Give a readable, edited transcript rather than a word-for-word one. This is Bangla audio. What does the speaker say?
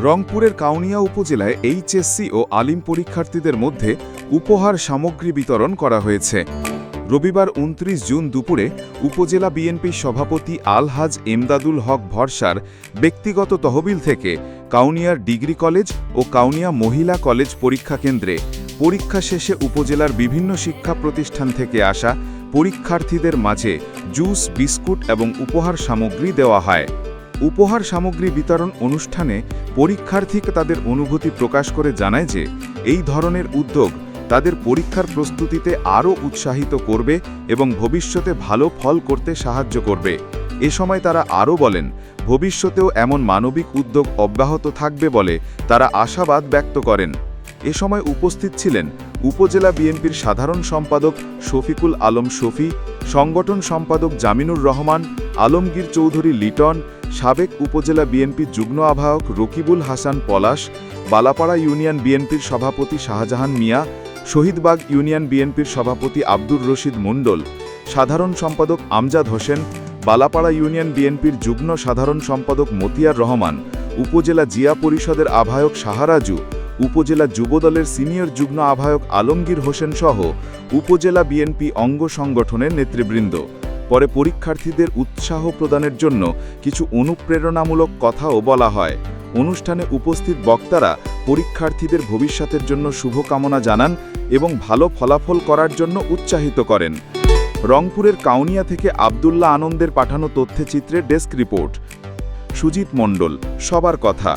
রংপুরের কাউনিয়া উপজেলায় এইচএসসি ও আলিম পরীক্ষার্থীদের মধ্যে উপহার সামগ্রী বিতরণ করা হয়েছে। রবিবার ২৯ জুন দুপুরে উপজেলা বিএনপির সভাপতি আলহাজ এমদাদুল হক ভরসার ব্যক্তিগত তহবিল থেকে কাউনিয়ার ডিগ্রি কলেজ ও কাউনিয়া মহিলা কলেজ পরীক্ষা কেন্দ্রে পরীক্ষা শেষে উপজেলার বিভিন্ন শিক্ষা প্রতিষ্ঠান থেকে আসা পরীক্ষার্থীদের মাঝে জুস, বিস্কুট এবং উপহার সামগ্রী দেওয়া হয়। উপহার সামগ্রী বিতরণ অনুষ্ঠানে পরীক্ষার্থীকে তাদের অনুভূতি প্রকাশ করে জানায় যে এই ধরনের উদ্যোগ তাদের পরীক্ষার প্রস্তুতিতে আরও উৎসাহিত করবে এবং ভবিষ্যতে ভালো ফল করতে সাহায্য করবে। এ সময় তারা আরও বলেন, ভবিষ্যতেও এমন মানবিক উদ্যোগ অব্যাহত থাকবে বলে তারা আশাবাদ ব্যক্ত করেন। এ সময় উপস্থিত ছিলেন উপজেলা বিএনপির সাধারণ সম্পাদক শফিকুল আলম শফি, সংগঠন সম্পাদক জামিনুর রহমান, আলমগীর চৌধুরী লিটন, সাবেক উপজেলা বিএনপির যুগ্ম আহ্বায়ক রকিবুল হাসান পলাশ, বালাপাড়া ইউনিয়ন বিএনপির সভাপতি শাহজাহান মিয়া, শহীদবাগ ইউনিয়ন বিএনপির সভাপতি আব্দুর রশিদ মণ্ডল, সাধারণ সম্পাদক আমজাদ হোসেন, বালাপাড়া ইউনিয়ন বিএনপির যুগ্ম সাধারণ সম্পাদক মতিয়ার রহমান, উপজেলা জিয়া পরিষদের আহ্বায়ক শাহরাজু, উপজেলা যুবদলের সিনিয়র যুগ্ম আহ্বায়ক আলমগীর হোসেন সহ উপজেলা বিএনপি অঙ্গ সংগঠনের নেতৃবৃন্দ। পরে পরীক্ষার্থীদের উৎসাহ প্রদানের জন্য কিছু অনুপ্রেরণামূলক কথাও বলা হয়। অনুষ্ঠানে উপস্থিত বক্তারা পরীক্ষার্থীদের ভবিষ্যতের জন্য শুভকামনা জানান এবং ভালো ফলাফল করার জন্য উৎসাহিত করেন। রংপুরের কাউনিয়া থেকে আবদুল্লাহ আনন্দের পাঠানো তথ্যচিত্রের ডেস্ক রিপোর্ট। সুজিত মণ্ডল, সবার কথা।